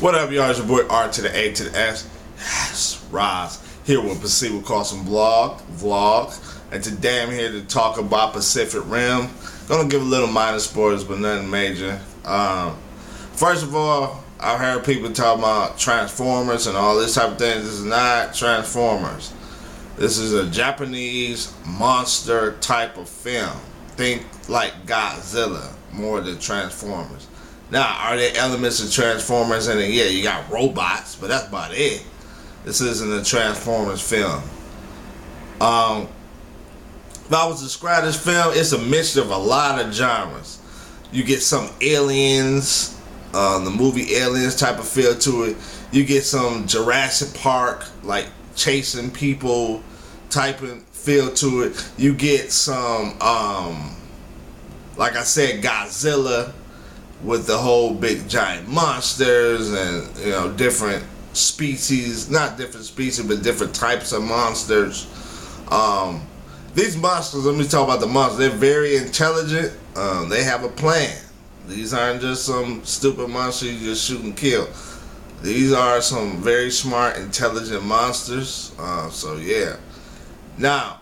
What up, y'all? It's your boy R to the A to the S. Yes, Roz here with Pacific Crossing Vlog. And today I'm here to talk about Pacific Rim. Gonna give a little minor spoilers, but nothing major. First of all, I've heard people talk about Transformers and all this type of thing. This is not Transformers. This is a Japanese monster type of film. Think like Godzilla more than Transformers. Now, are there elements of Transformers in it? Yeah, you got robots, but that's about it. This isn't a Transformers film. If I was to describe this film, it's a mixture of a lot of genres. You get some aliens, the movie Aliens type of feel to it. You get some Jurassic Park, like chasing people type of feel to it. You get some, like I said, Godzilla with the whole big giant monsters and, different species, not different species, but different types of monsters. These monsters, let me talk about the monsters. They're very intelligent. They have a plan. These aren't just some stupid monster you just shoot and kill. These are some very smart, intelligent monsters. So yeah. Now,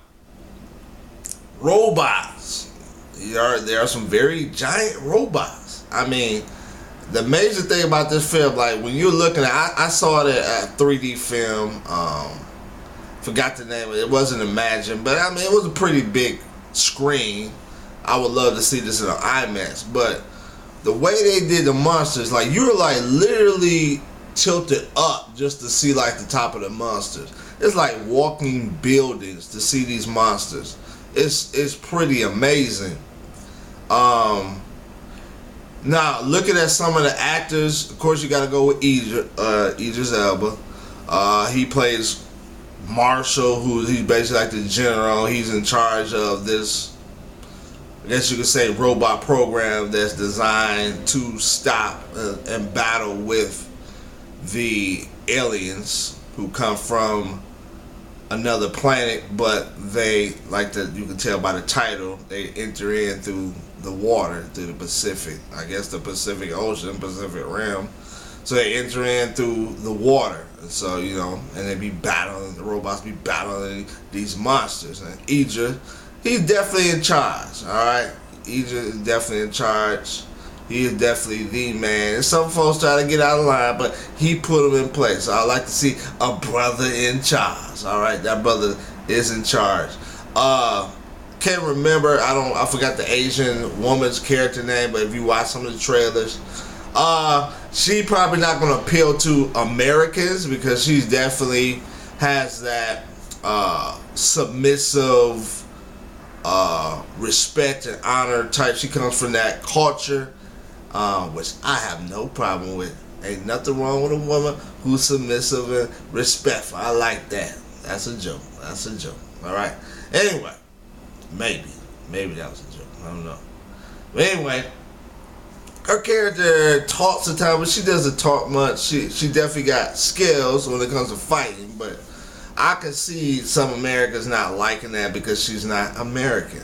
robots. There are some very giant robots. I mean, the major thing about this film, like when you're looking at, I saw it at 3D film. Forgot the name of it. It wasn't Imagine, but I mean, it was a pretty big screen. I would love to see this in an IMAX, but the way they did the monsters, like you're like literally tilted up just to see like the top of the monsters. It's like walking buildings to see these monsters. It's pretty amazing. Now, looking at some of the actors, of course, you got to go with Idris Elba. He plays Marshall, he's basically like the general. He's in charge of this, I guess you could say, robot program that's designed to stop and battle with the aliens who come from another planet, but they, you can tell by the title, they enter in through the water, through the Pacific, I guess the Pacific Ocean, Pacific Rim. So they enter in through the water. And so, and they be battling, the robots be battling these monsters. And Idris, he's definitely in charge, alright? Idris is definitely in charge. He is definitely the man. And some folks try to get out of line, but he put him in place. So I like to see a brother in charge. Alright, that brother is in charge. Can't remember, I forgot the Asian woman's character name, but if you watch some of the trailers, she probably not going to appeal to Americans because she definitely has that submissive, respect and honor type. She comes from that culture, which I have no problem with. Ain't nothing wrong with a woman who's submissive and respectful. I like that. That's a joke. That's a joke. All right. Anyway, maybe that was a joke. I don't know. But anyway, her character talks a time, but she doesn't talk much. She definitely got skills when it comes to fighting, but I can see some Americans not liking that because she's not American,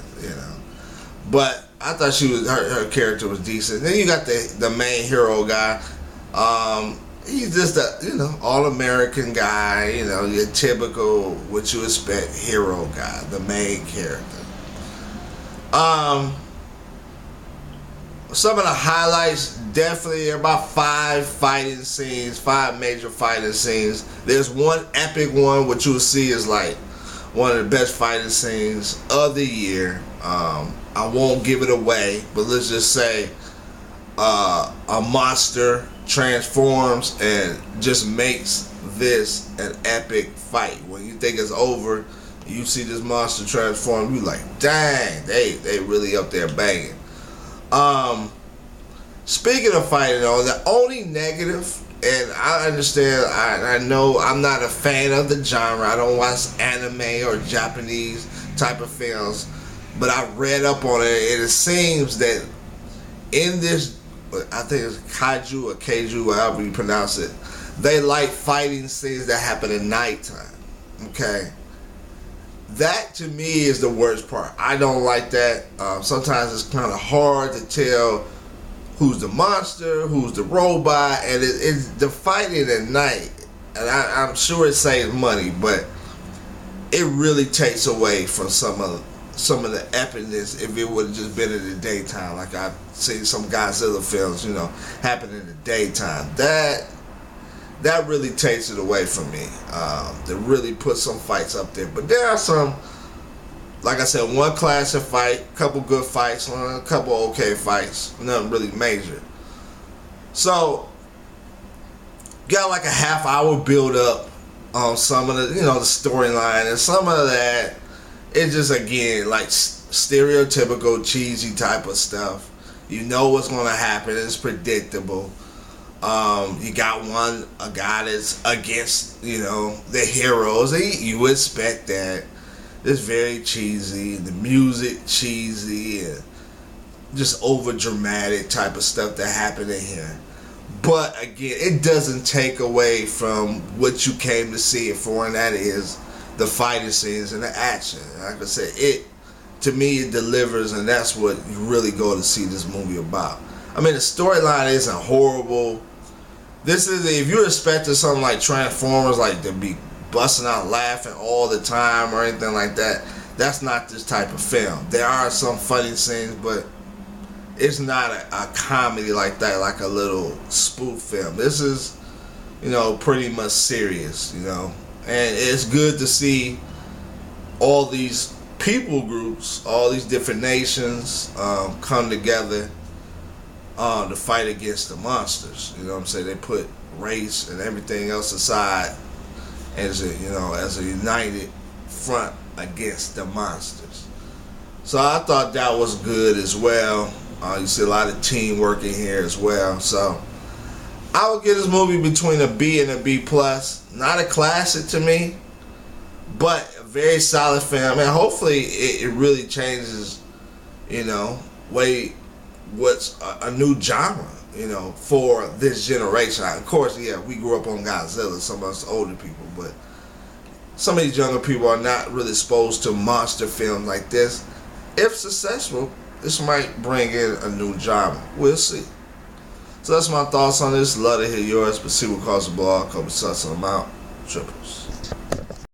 But I thought her character was decent. Then you got the main hero guy. He's just a all-American guy. Your typical what you expect hero guy, the main character. Some of the highlights, definitely about 5 major fighting scenes. There's one epic one, which you'll see is like one of the best fighting scenes of the year. I won't give it away, but let's just say a monster transforms and just makes this an epic fight. When you think it's over, you see this monster transform, you like, dang, they really up there banging. Speaking of fighting, though, the only negative, and I understand, I know I'm not a fan of the genre. I don't watch anime or Japanese type of films, but I read up on it, and it seems that in this, I think it's kaiju or keiju, however you pronounce it, they like fighting scenes that happen at nighttime. Okay? That to me is the worst part. I don't like that. Sometimes it's kind of hard to tell who's the monster, who's the robot, and it's the fighting at night. And I'm sure it saves money, but it really takes away from some of the epicness if it would have just been in the daytime. Like I've seen some Godzilla films, happen in the daytime. That really takes it away from me. To really put some fights up there, but there are some. Like I said, one classic fight, couple good fights, a couple okay fights, nothing really major. So, got like a half-hour build-up on some of the, the storyline, and some of that, it's just, again, like stereotypical, cheesy type of stuff. You know what's going to happen, it's predictable. You got a guy that's against, the heroes, you would expect that. It's very cheesy, the music cheesy, and just over dramatic type of stuff that happened in here. But again, it doesn't take away from what you came to see it for, and that is the fighting scenes and the action. Like I said, to me it delivers, and that's what you really go to see this movie about. I mean, the storyline isn't horrible. This is, if you're expecting something like Transformers, like to be busting out laughing all the time or anything like that, that's not this type of film. There are some funny scenes, but it's not a comedy like that, like a little spoof film. This is, pretty much serious, and it's good to see all these people groups, all these different nations come together to fight against the monsters. You know what I'm saying? They put race and everything else aside as a united front against the monsters. So I thought that was good as well. You see a lot of teamwork in here as well. So I would give this movie between a B and a B plus. Not a classic to me, but a very solid film. And hopefully it really changes, what's a new genre, for this generation. Of course, we grew up on Godzilla, some of us older people, but some of these younger people are not really exposed to monster films like this. If successful, this might bring in a new genre. We'll see. So that's my thoughts on this. Love to hear yours, but see what calls the blog. Couple shots on them out. Triples.